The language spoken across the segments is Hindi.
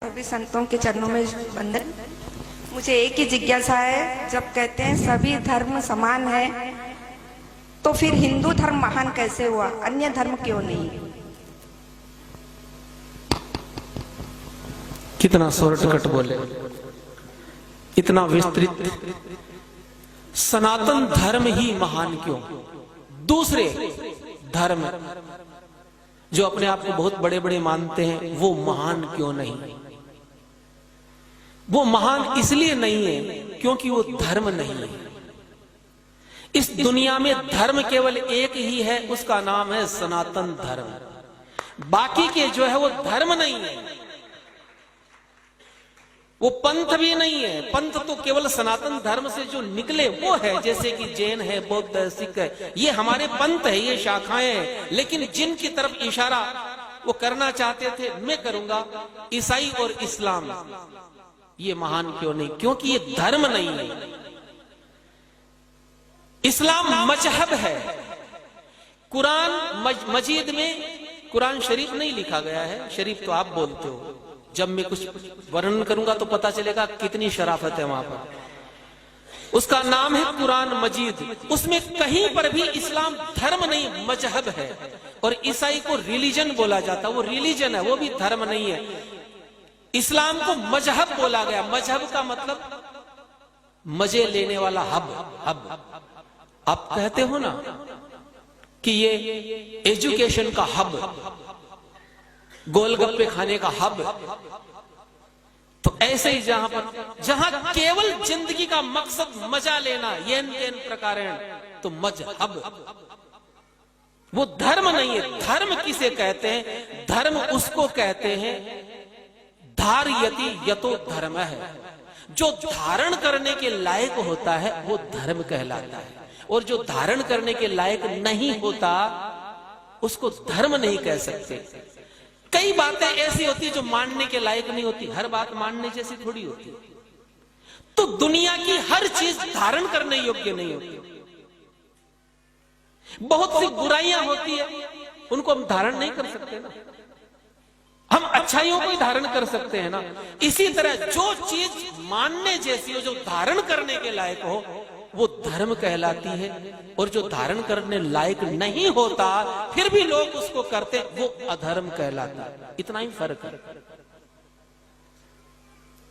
सभी संतों के चरणों में वंदन। मुझे एक ही जिज्ञासा है, जब कहते हैं सभी धर्म समान है तो फिर हिंदू धर्म महान कैसे हुआ, अन्य धर्म क्यों नहीं? कितना शॉर्टकट बोले, इतना विस्तृत। सनातन धर्म ही महान क्यों? दूसरे धर्म जो अपने आप को बहुत बड़े बड़े मानते हैं वो महान क्यों नहीं? वो महान इसलिए नहीं है क्योंकि वो धर्म नहीं है। इस दुनिया में धर्म केवल एक ही है, उसका नाम है सनातन धर्म। बाकी के जो है वो धर्म नहीं है, वो पंथ भी नहीं है। पंथ तो केवल सनातन धर्म से जो निकले वो है, जैसे कि जैन है, बौद्ध है, सिख है, ये हमारे पंथ है, ये शाखाएं हैं। लेकिन जिनकी तरफ इशारा वो करना चाहते थे, मैं करूंगा, ईसाई और इस्लाम, ये महान क्यों नहीं? क्योंकि ये धर्म नहीं है। इस्लाम मजहब है। कुरान मजीद में कुरान शरीफ नहीं लिखा गया है, शरीफ तो आप बोलते हो। जब मैं कुछ वर्णन करूंगा तो पता चलेगा कितनी शराफत है वहां पर। उसका नाम है कुरान मजीद। उसमें कहीं पर भी इस्लाम धर्म नहीं, मजहब है। और ईसाई को रिलीजन बोला जाता, वो रिलीजन है, वो भी धर्म नहीं है। इस्लाम को मजहब बोला गया। मजहब का मतलब मजे लेने वाला हब। आप कहते हो ना कि ये एजुकेशन का हब, गोलगप्पे खाने का हब, तो ऐसे ही जहां केवल जिंदगी का मकसद मजा लेना, येन तेन प्रकारेण, तो मजहब, वो धर्म नहीं है। धर्म किसे कहते हैं? धर्म उसको कहते हैं धारयति यतो धर्म है। जो धारण करने के लायक होता है वो धर्म कहलाता है, और जो धारण करने के लायक नहीं होता उसको धर्म नहीं कह सकते। कई बातें ऐसी होती है जो मानने के लायक नहीं होती, हर बात मानने जैसी थोड़ी होती। तो दुनिया की हर चीज धारण करने योग्य नहीं होती। बहुत सी बुराइयां होती है, उनको हम धारण नहीं कर सकते ना। हम अच्छाइयों को ही धारण कर सकते हैं ना। इसी तरह जो चीज मानने जैसी हो, जो धारण करने के लायक हो, वो धर्म कहलाती है। और जो धारण करने लायक नहीं होता फिर भी लोग उसको करते, वो अधर्म कहलाता है। इतना ही फर्क है।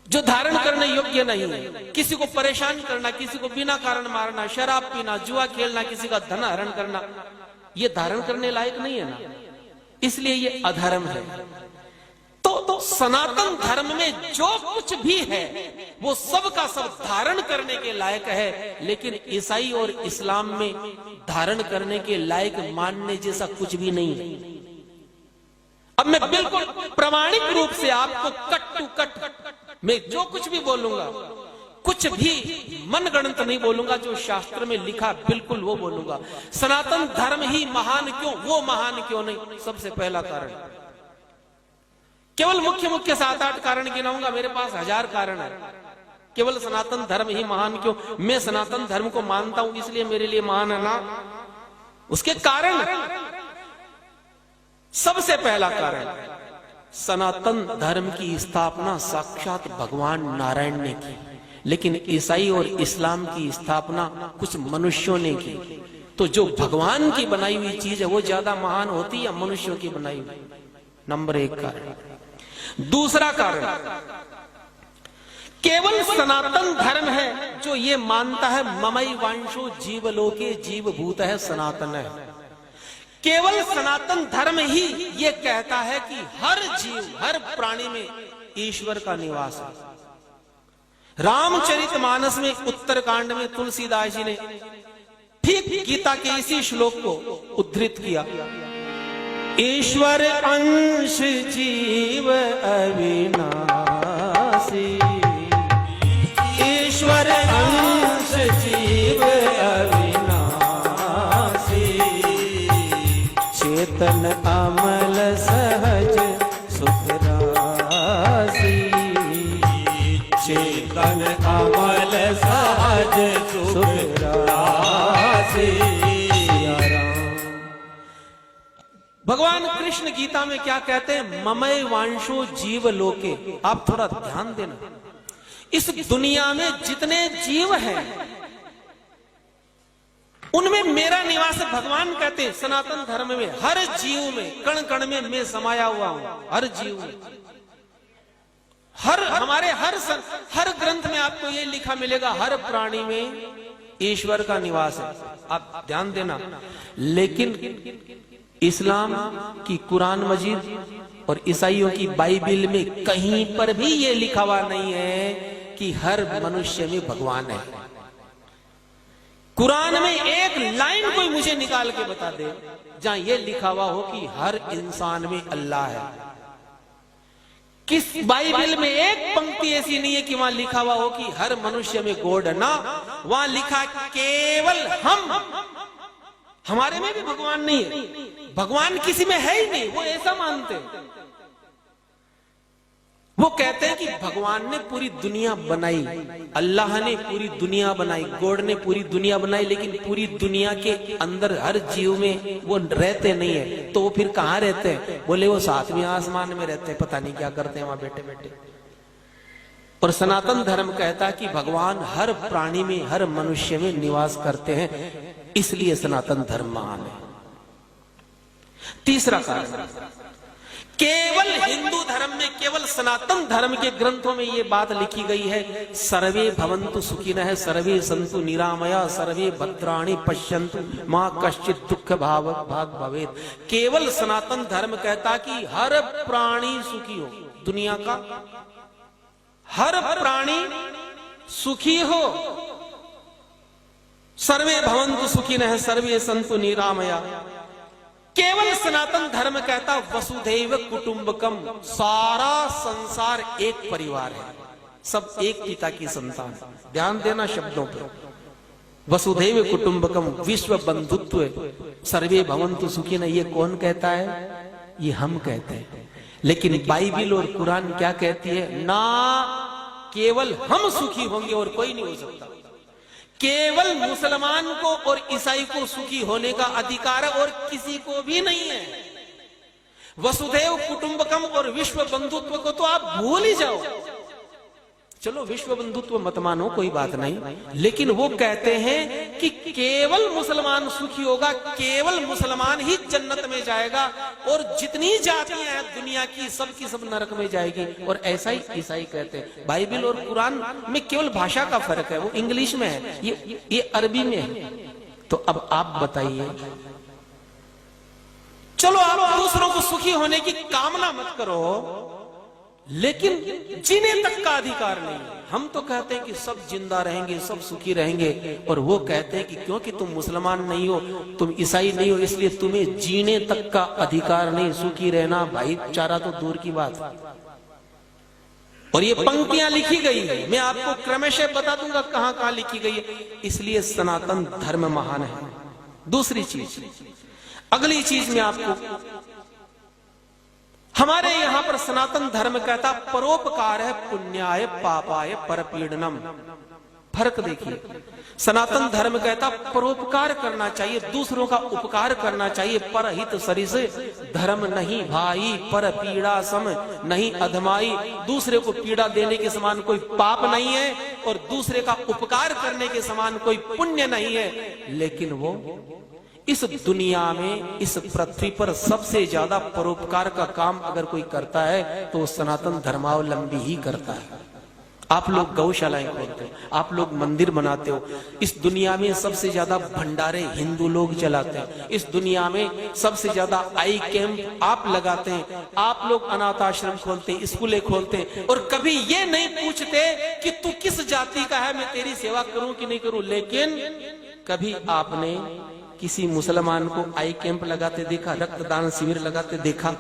जो धारण करने योग्य नहीं है, किसी को परेशान करना, किसी को बिना कारण मारना, शराब पीना, जुआ खेलना, किसी का धन हरण करना, ये धारण करने लायक नहीं है ना, इसलिए ये अधर्म है। तो सनातन धर्म में जो कुछ भी है वो सब का सब धारण करने के लायक है। लेकिन ईसाई और इस्लाम में धारण करने के लायक मानने जैसा कुछ भी नहीं है। अब मैं बिल्कुल प्रामाणिक रूप से आपको कट टू कट मैं जो कुछ भी बोलूंगा, कुछ भी मनगढ़ंत नहीं बोलूंगा। जो शास्त्र में लिखा बिल्कुल वो बोलूंगा। सनातन धर्म ही महान क्यों, वो महान क्यों नहीं? सबसे पहला कारण, केवल मुख्य 7-8 कारण गिनाऊंगा, मेरे पास 1000 कारण है। केवल सनातन धर्म ही महान क्यों? मैं सनातन धर्म को मानता हूं इसलिए मेरे लिए महान है ना, उसके कारण। सबसे पहला कारण, सनातन धर्म की स्थापना साक्षात भगवान नारायण ने की, लेकिन ईसाई और इस्लाम की स्थापना कुछ मनुष्यों ने की। तो जो भगवान की बनाई हुई चीज है वो ज्यादा महान होती या मनुष्यों की बनाई हुई? नंबर 1 कारण। दूसरा कारण, केवल सनातन धर्म है जो ये मानता है ममई वांशो जीवलोके जीवभूत है सनातन है। केवल सनातन धर्म ही ये कहता है कि हर जीव, हर प्राणी में ईश्वर का निवास है। रामचरितमानस में उत्तरकांड में तुलसीदास जी ने ठीक गीता के इसी श्लोक को उद्धृत किया। ईश्वर अंश जीव अविनाशी, ईश्वर अंश जीव अविनाशी, चेतन अमल सहज सुख राशि, चेतन अमल सहज सुख राशि। भगवान कृष्ण गीता में क्या कहते हैं? ममय वांशो जीव लोके। आप थोड़ा ध्यान देना, इस दुनिया में जितने जीव हैं उनमें मेरा निवास है। भगवान कहते हैं सनातन धर्म में हर जीव में, कण कण में मैं समाया हुआ हूं। हर जीव में, हमारे हर ग्रंथ में आपको ये लिखा मिलेगा, हर प्राणी में ईश्वर का निवास है। आप ध्यान देना। लेकिन इस्लाम की कुरान मजीद और ईसाइयों की बाइबिल में कहीं पर भी ये लिखा हुआ नहीं है कि हर मनुष्य में भगवान है। कुरान में एक लाइन कोई मुझे निकाल के बता दे जहां यह लिखा हुआ हो कि हर इंसान में अल्लाह है। किस बाइबल में एक पंक्ति ऐसी नहीं है कि वहां लिखा हुआ हो कि हर मनुष्य में गॉड है। ना, वहां लिखा केवल हमारे में भी भगवान नहीं है। भगवान किसी में है ही नहीं, वो ऐसा मानते हैं। वो कहते हैं कि भगवान ने पूरी दुनिया बनाई, अल्लाह ने पूरी दुनिया बनाई, गॉड ने पूरी दुनिया बनाई, लेकिन पूरी दुनिया के अंदर हर जीव में वो रहते नहीं है। तो वो फिर कहां रहते हैं? बोले वो सातवें आसमान में रहते हैं, पता नहीं क्या करते हैं वहां बैठे बैठे। और सनातन धर्म कहता है कि भगवान हर प्राणी में, हर मनुष्य में निवास करते हैं, इसलिए सनातन धर्म महान है। तीसरा कारण, केवल हिंदू धर्म में, केवल सनातन धर्म के ग्रंथों में यह बात लिखी गई है, सर्वे भवन्तु सुखिनः, सर्वे सन्तु निरामया, सर्वे भद्राणि पश्यन्तु मां कश्चित् दुःख भाग भवेत्। केवल सनातन धर्म कहता कि हर प्राणी सुखी हो, दुनिया का हर प्राणी सुखी हो। सर्वे भवन्तु सुखिनः, सर्वे सन्तु निरामया। केवल सनातन धर्म कहता वसुधैव कुटुंबकम, सारा संसार एक परिवार है, सब एक पिता की संतान। ध्यान देना शब्दों पर। वसुधैव कुटुंबकम, विश्व बंधुत्व, सर्वे भवन्तु सुखिनः, ये कौन कहता है? ये हम कहते हैं। लेकिन बाइबिल और कुरान क्या कहती है? ना केवल हम सुखी होंगे और कोई नहीं हो सकता। केवल मुसलमान को और ईसाई को सुखी होने का अधिकार है और किसी को भी नहीं है। वसुधैव कुटुंबकम और विश्व बंधुत्व को तो आप भूल ही जाओ। चलो विश्व बंधुत्व मत मानो, कोई बात नहीं, लेकिन वो कहते हैं कि केवल मुसलमान सुखी होगा, केवल मुसलमान ही जन्नत में जाएगा, और जितनी जातियां हैं दुनिया की सब नरक में जाएगी। और ऐसा ही ईसाई कहते हैं। बाइबिल और कुरान में केवल भाषा का फर्क है, वो इंग्लिश में है, ये अरबी में है। तो अब आप बताइए, चलो आप दूसरों को सुखी होने की कामना मत करो, लेकिन जीने तक का अधिकार नहीं है। हम तो कहते हैं कि सब जिंदा रहेंगे, सब सुखी रहेंगे, और वो कहते हैं कि क्योंकि तुम मुसलमान नहीं हो, तुम ईसाई नहीं हो, इसलिए तुम्हें जीने तक का अधिकार नहीं, सुखी रहना भाईचारा तो दूर की बात। और ये पंक्तियां लिखी गई है, मैं आपको क्रमशः बता दूंगा कहां कहां लिखी गई है। इसलिए सनातन धर्म महान है। दूसरी चीज, अगली चीज में आपको, हमारे यहां पर सनातन धर्म कहता परोपकार है पुण्याय पापाय परपीड़नम। फर्क देखिए, सनातन धर्म कहता परोपकार करना चाहिए, दूसरों का उपकार करना चाहिए। परहित सरिस धर्म नहीं भाई, पर पीड़ा सम नहीं अधमाई। दूसरे को पीड़ा देने के समान कोई पाप नहीं है, और दूसरे का उपकार करने के समान कोई पुण्य नहीं है। लेकिन वो इस दुनिया में, इस पृथ्वी पर सबसे ज्यादा परोपकार का काम अगर कोई करता है तो सनातन धर्मावलंबी ही करता है। आप लोग गौशालाएं खोलते हो, आप लोग मंदिर बनाते हो, इस दुनिया में सबसे ज्यादा भंडारे हिंदू लोग चलाते हैं, इस दुनिया में सबसे ज्यादा आई कैंप आप लगाते हैं, आप लोग अनाथ आश्रम खोलते हैं, स्कूलें खोलते हैं, और कभी ये नहीं पूछते कि तू किस जाति का है, मैं तेरी सेवा करूं कि नहीं करूं। लेकिन कभी आपने किसी मुसलमान को आई कैंप लगाते देखा, रक्तदान शिविर लगाते देखा?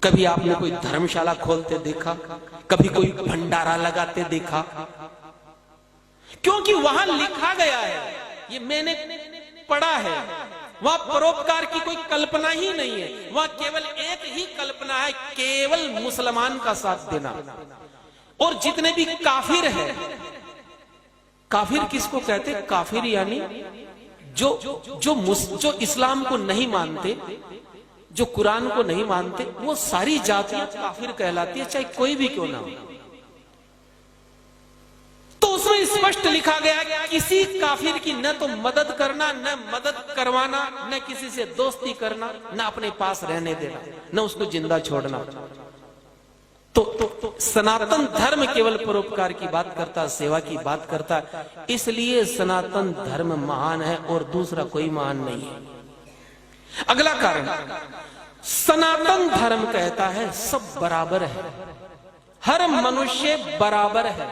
कभी आपने कोई धर्मशाला खोलते देखा? कभी कोई भंडारा लगाते देखा? क्योंकि वहां लिखा गया है, ये मैंने पढ़ा है, वहां परोपकार की कोई कल्पना ही नहीं है। वहां केवल एक ही कल्पना है, केवल मुसलमान का साथ देना। और जितने भी काफिर है, काफिर किसको कहते? काफिर यानी जो इस्लाम को नहीं मानते, जो कुरान को नहीं मानते वो सारी जातियां काफिर कहलाती है, चाहे कोई भी क्यों ना हो। तो उसमें स्पष्ट लिखा गया कि किसी काफिर की न तो मदद करना, न मदद करवाना, न किसी से दोस्ती करना, न अपने पास रहने देना, न उसको जिंदा छोड़ना। तो सनातन धर्म केवल परोपकार की बात करता, सेवा की बात करता, इसलिए सनातन धर्म महान है और दूसरा कोई महान नहीं है। अगला कारण, सनातन धर्म कहता है सब बराबर है, हर मनुष्य बराबर है।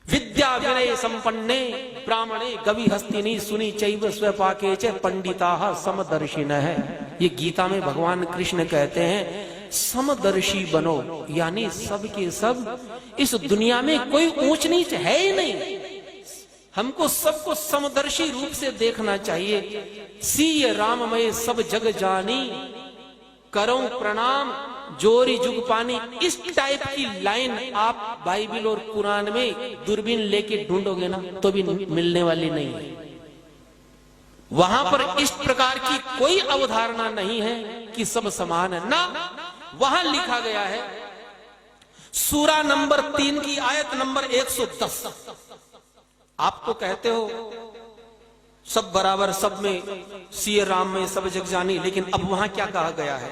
विद्या विनय संपन्ने ब्राह्मणे गवि हस्तिनी सुनी चैव स्वपाके च पंडिता समदर्शिन है। ये गीता में भगवान कृष्ण कहते हैं समदर्शी बनो, यानी सब के सब इस दुनिया में कोई ऊंच नीच है ही नहीं। हमको सबको समदर्शी रूप से देखना चाहिए। सीय राममय सब जग जानी, करो प्रणाम जोरी जुग पानी। इस टाइप की लाइन आप बाइबल और कुरान में दूरबीन लेके ढूंढोगे ना तो भी मिलने वाली नहीं है। वहां पर इस प्रकार की कोई अवधारणा नहीं है कि सब समान है ना। वहां लिखा गया है सूरा नंबर 3 की आयत नंबर 110। आप तो कहते हो सब बराबर, सब में सिय राम में सब जग जानी, लेकिन अब वहां क्या कहा गया है?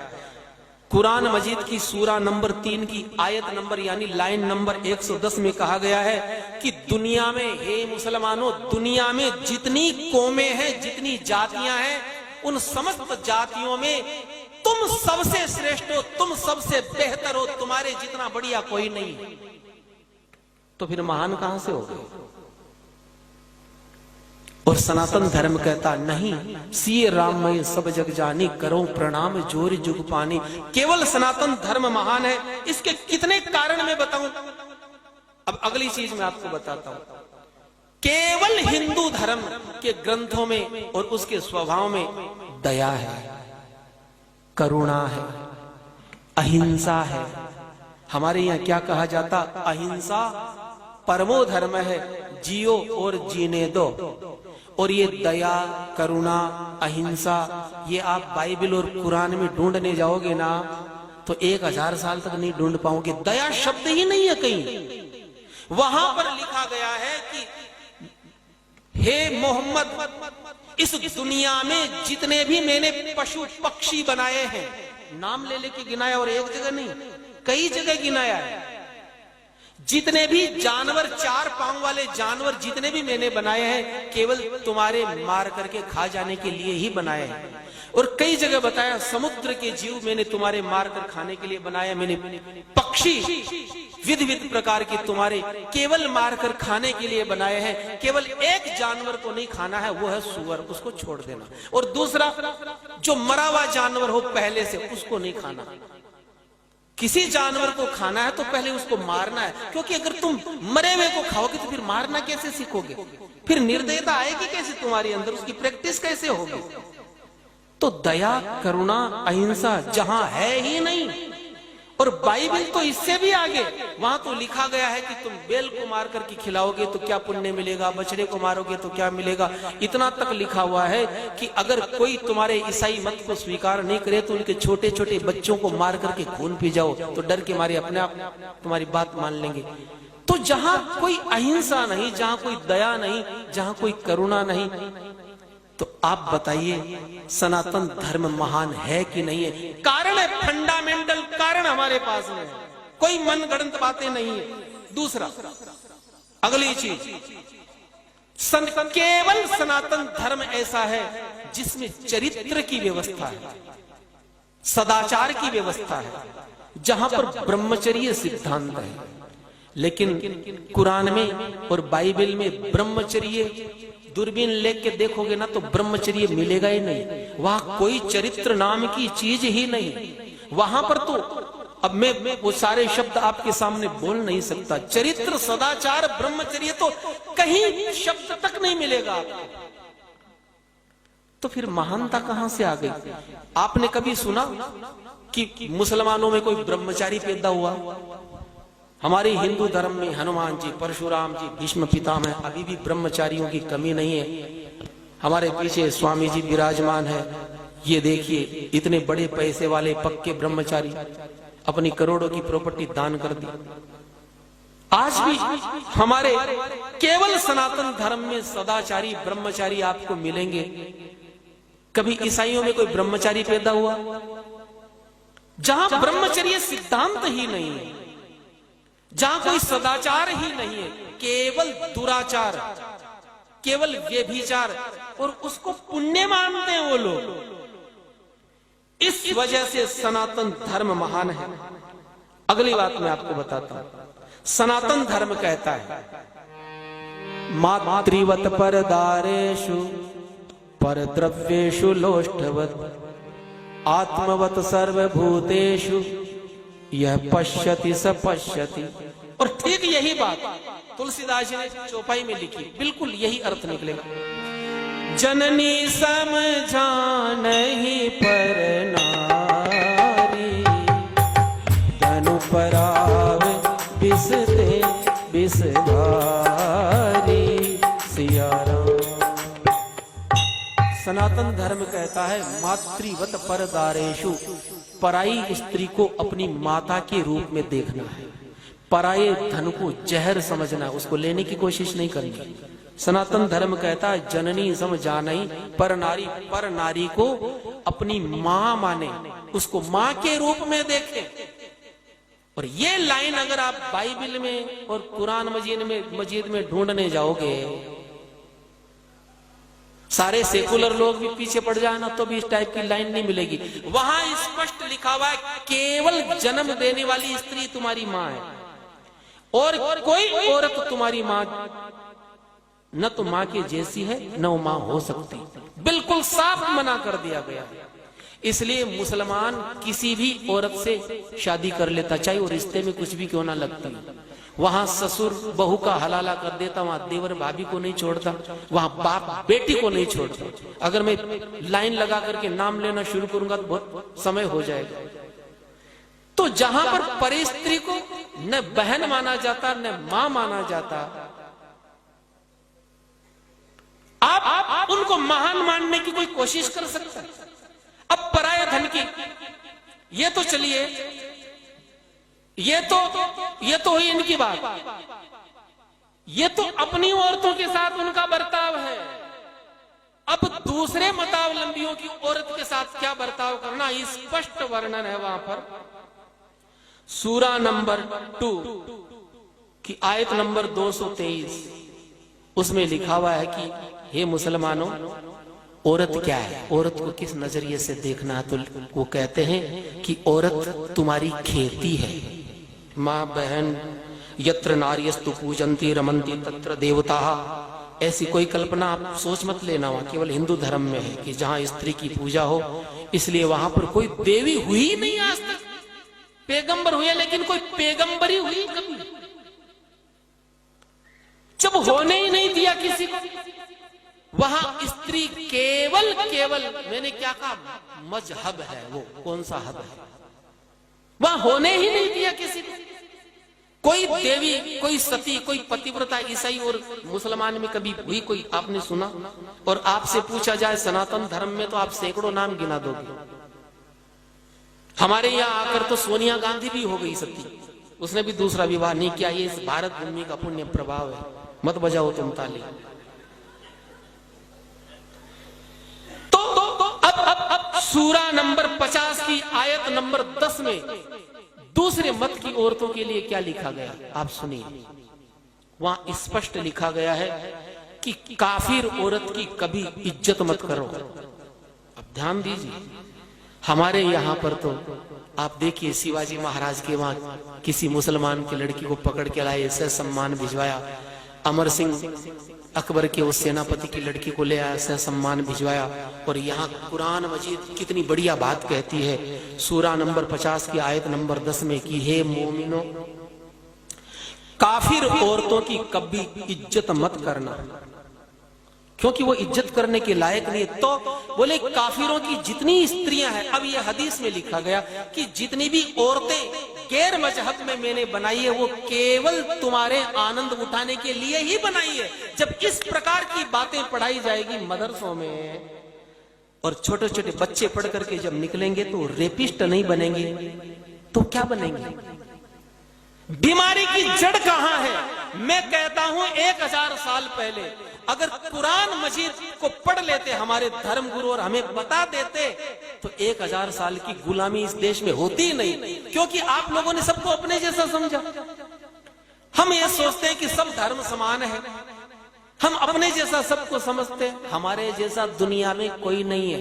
कुरान मजीद की सूरा नंबर 3 की आयत नंबर यानी लाइन नंबर 110 में कहा गया है कि दुनिया में, हे मुसलमानों, दुनिया में जितनी कौमें हैं, जितनी जातियां हैं, उन समस्त जातियों में तुम सबसे श्रेष्ठ हो, तुम सबसे बेहतर हो, तुम्हारे जितना बढ़िया कोई नहीं। तो फिर महान कहां से हो गए? और सनातन धर्म कहता नहीं, सीए राममय सब जग जानी, करो प्रणाम जोर जुग पानी। केवल सनातन धर्म महान है। इसके कितने कारण मैं बताऊं। अब अगली चीज मैं आपको बताता हूं। केवल हिंदू धर्म के ग्रंथों में और उसके स्वभाव में दया है, करुणा है, अहिंसा है। हमारे यहां क्या कहा जाता? अहिंसा परमो धर्म है, जियो और जीने दो। और ये दया, करुणा, अहिंसा, ये आप बाइबल और कुरान में ढूंढने जाओगे ना तो 1000 साल तक नहीं ढूंढ पाओगे। दया शब्द ही नहीं है कहीं। वहां पर लिखा गया है कि हे मोहम्मद, इस दुनिया में जितने भी मैंने पशु पक्षी बनाए हैं, नाम ले लेके गिनाया, और एक जगह नहीं, कई जगह गिनाया है। जितने भी जानवर, 4 पांव वाले जानवर जितने भी मैंने बनाए हैं, केवल तुम्हारे मार करके खा जाने के लिए ही बनाए हैं। और कई जगह बताया समुद्र के जीव मैंने तुम्हारे मार कर खाने के लिए बनाया। मैंने पक्षी विध विध प्रकार के तुम्हारे केवल मार कर खाने के लिए बनाए हैं। केवल एक जानवर को नहीं खाना है, वो है सूअर, उसको छोड़ देना। और दूसरा, जो मरा हुआ जानवर हो पहले से, उसको नहीं खाना। किसी जानवर को खाना है तो पहले उसको मारना है, क्योंकि अगर तुम मरे हुए को खाओगे तो फिर मारना कैसे सीखोगे? फिर निर्दयता आएगी कैसे तुम्हारे अंदर? उसकी प्रैक्टिस कैसे होगी? तो दया, करुणा, अहिंसा जहां है ही नहीं। और बाइबल तो इससे भी आगे, वहां तो लिखा गया है कि तुम बैल को मार करके खिलाओगे तो क्या पुण्य मिलेगा, बछड़े को मारोगे तो क्या मिलेगा। इतना तक लिखा हुआ है कि अगर कोई तुम्हारे ईसाई मत को स्वीकार नहीं करे तो उनके छोटे छोटे बच्चों को मार करके खून पी जाओ, तो डर के मारे अपने आप तुम्हारी बात मान लेंगे। तो जहां कोई अहिंसा नहीं, जहां कोई दया नहीं, जहां कोई करुणा नहीं, तो आप बताइए सनातन धर्म महान है कि नहीं है? कारण है, फंडामेंटल कारण हमारे पास में है, कोई मनगढ़ंत बातें नहीं है। दूसरा, अगली चीज, केवल सनातन धर्म ऐसा है जिसमें चरित्र की व्यवस्था है, सदाचार की व्यवस्था है, जहां पर ब्रह्मचर्य सिद्धांत है। लेकिन कुरान में और बाइबल में ब्रह्मचर्य दूरबीन लेके देखोगे ना तो ब्रह्मचर्य मिलेगा ही नहीं। वहां कोई चरित्र नाम की चीज ही नहीं। वहां पर तो अब मैं वो सारे शब्द आपके सामने बोल नहीं सकता। चरित्र, सदाचार, ब्रह्मचर्य तो कहीं शब्द तक नहीं मिलेगा आपको। तो फिर महानता कहां से आ गई? आपने कभी सुना कि मुसलमानों में कोई ब्रह्मचारी पैदा हुआ? हमारे हिंदू धर्म में हनुमान जी, परशुराम जी, भीष्म पितामह, अभी भी ब्रह्मचारियों की कमी नहीं है। हमारे पीछे स्वामी जी विराजमान है, ये देखिए इतने बड़े पैसे वाले पक्के ब्रह्मचारी अपनी करोड़ों की प्रॉपर्टी दान कर दी। आज भी हमारे केवल सनातन धर्म में सदाचारी ब्रह्मचारी आपको मिलेंगे। कभी ईसाइयों में कोई ब्रह्मचारी पैदा हुआ? जहां ब्रह्मचर्य सिद्धांत ही नहीं है, जहां कोई सदाचार ही नहीं है, केवल दुराचार, केवल व्यभिचार, और उसको पुण्य मानते हैं वो लोग। इस वजह से सनातन धर्म महान है। अगली बात मैं आपको बताता हूं। सनातन धर्म कहता है मातृवत परदारेषु परद्रव्येषु लोष्ठवत् आत्मवत सर्वभूतेषु यह पश्यति स पश्यति। और ठीक यही बात तुलसीदास जी ने चौपाई में लिखी, बिल्कुल यही अर्थ निकलेगा। जननी समझानहि पर नारी धनु परावे बिसते बिसधारी। सिया राम। सनातन धर्म कहता है मातृवत परदारेषु, पराई स्त्री को अपनी माता के रूप में देखना है, पराये धन को जहर समझना, उसको लेने की कोशिश नहीं करनी। सनातन धर्म कहता है जननी समझानहि पर नारी, पर नारी को अपनी मां माने, उसको मां के रूप में देखे। और ये लाइन अगर आप बाइबल में और कुरान मजीद में ढूंढने जाओगे, सारे सेकुलर लोग भी पीछे पड़ जाए ना तो भी इस टाइप की लाइन नहीं मिलेगी। वहां स्पष्ट लिखा हुआ है केवल जन्म देने वाली स्त्री तुम्हारी मां है, और कोई औरत तुम्हारी मां न तो मां के जैसी है न वो मां हो सकती। बिल्कुल साफ मना कर दिया गया। इसलिए मुसलमान किसी भी औरत से शादी कर लेता, चाहे वो रिश्ते में कुछ भी क्यों ना लगता। वहां ससुर बहू का हलाला कर देता, वहां देवर भाभी को नहीं छोड़ता, वहां बाप बेटी को नहीं छोड़ता। अगर मैं लाइन लगा करके नाम लेना शुरू करूंगा तो बहुत समय हो जाएगा। तो जहां पर परिस्त्री को न बहन माना जाता न मां माना जाता, आप उनको महान मानने की कोई कोशिश कर सकते हैं। अब पराये धन की ये तो चलिए, ये तो हुई इनकी बात। ये तो अपनी औरतों के साथ उनका बर्ताव है। अब दूसरे मतावलंबियों की औरत के साथ क्या बर्ताव करना, स्पष्ट वर्णन है वहां पर। सूरा नंबर 2 की आयत नंबर 223, उसमें लिखा हुआ है कि हे मुसलमानों, औरत क्या है, औरत को किस नजरिए से देखना है। तो वो कहते हैं कि औरत तुम्हारी खेती है। माँ बहन यत्र नार्यस्तु पूजन्ति रमन्ति तत्र देवता, ऐसी कोई कल्पना आप सोच मत लेना। वहां केवल हिंदू धर्म में है कि जहां स्त्री की पूजा हो, इसलिए वहां पर कोई देवी हुई नहीं आज तक। पैगंबर हुए लेकिन कोई पैगंबरी हुई कभी, जब होने ही नहीं दिया किसी को। वहां स्त्री केवल मैंने क्या कहा, मजहब है। वो कौन सा हब है, वहां होने ही नहीं दिया किसी को। कोई देवी, कोई सती, कोई पतिव्रता ईसाई और मुसलमान में कभी हुई कोई आपने सुना? और आपसे पूछा जाए सनातन धर्म में तो आप सैकड़ों नाम गिना दोगे। हमारे यहां आकर तो सोनिया गांधी भी हो गई सती, उसने भी दूसरा विवाह नहीं किया। ये इस भारत भूमि का पुण्य प्रभाव है। मत बजाओ तुम ताली। तो अब सूरा नंबर 50 की आयत नंबर 10 में दूसरे मत की औरतों के लिए क्या लिखा गया आप सुनिए। वहां स्पष्ट लिखा गया है कि काफिर औरत की कभी इज्जत मत करो। अब ध्यान दीजिए, हमारे यहां पर तो आप देखिए शिवाजी महाराज के वहां किसी मुसलमान की लड़की को पकड़ के लाए, ऐसे सम्मान भिजवाया। अमर सिंह अकबर के उस सेनापति की लड़की को ले आया, ऐसे सम्मान भिजवाया। और यहाँ कुरान मजीद कितनी बढ़िया बात कहती है सूरा नंबर 50 की आयत नंबर 10 में कि हे मोमिनो, काफिर औरतों की कभी इज्जत मत करना, क्योंकि वो इज्जत करने के लायक नहीं है। तो बोले काफिरों की जितनी स्त्रियां हैं, अब ये हदीस में लिखा गया कि जितनी भी औरतें गैर मजहब में मैंने बनाई है वो केवल तुम्हारे आनंद उठाने के लिए ही बनाई है। जब इस प्रकार की बातें पढ़ाई जाएगी मदरसों में और छोटे छोटे बच्चे पढ़ करके जब निकलेंगे तो रेपिस्ट नहीं बनेंगे तो क्या बनेंगे? बीमारी की जड़ कहां है? मैं कहता हूं 1000 साल पहले अगर कुरान मजीद को पढ़ लेते हमारे धर्म गुरु और हमें बता देते तो 1000 साल की गुलामी इस देश में होती ही नहीं, क्योंकि आप लोगों ने सबको अपने जैसा समझा। हम ये सोचते हैं कि सब धर्म समान है, हम अपने जैसा सबको समझते हैं, हमारे जैसा दुनिया में कोई नहीं है।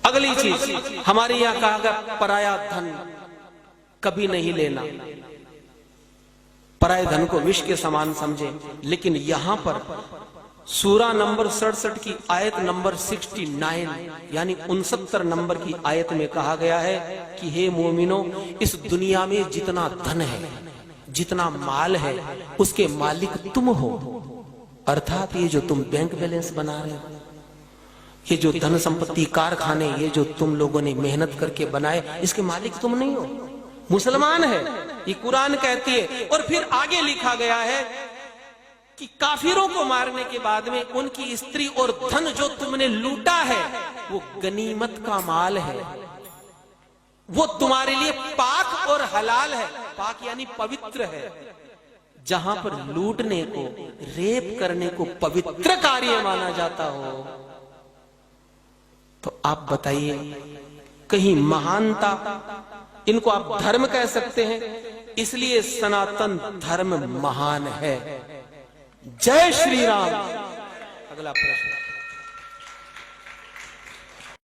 अगली चीज हमारे यहां कहा गया पराया धन कभी नहीं लेना, पराये धन को विष के समान समझे। लेकिन यहां पर सूरा नंबर 67 की आयत नंबर 69 यानी 69 नंबर की आयत में कहा गया है कि हे मोमिनो, इस दुनिया में जितना धन है, जितना माल है, उसके मालिक तुम हो। अर्थात ये जो तुम बैंक बैलेंस बना रहे हो, ये जो धन संपत्ति कारखाने, ये जो तुम लोगों ने मेहनत करके बनाए, इसके मालिक तुम नहीं हो, मुसलमान है, ये कुरान कहती है। और फिर आगे लिखा गया है कि काफिरों को मारने के बाद में उनकी स्त्री और धन जो तुमने लूटा है वो गनीमत का माल है, वो तुम्हारे लिए पाक और हलाल है। पाक यानी पवित्र है। जहां पर लूटने को, रेप करने को पवित्र कार्य माना जाता हो, तो आप बताइए कहीं महानता, इनको आप धर्म कह सकते हैं? इसलिए सनातन धर्म महान है। जय श्री राम। अगला प्रश्न।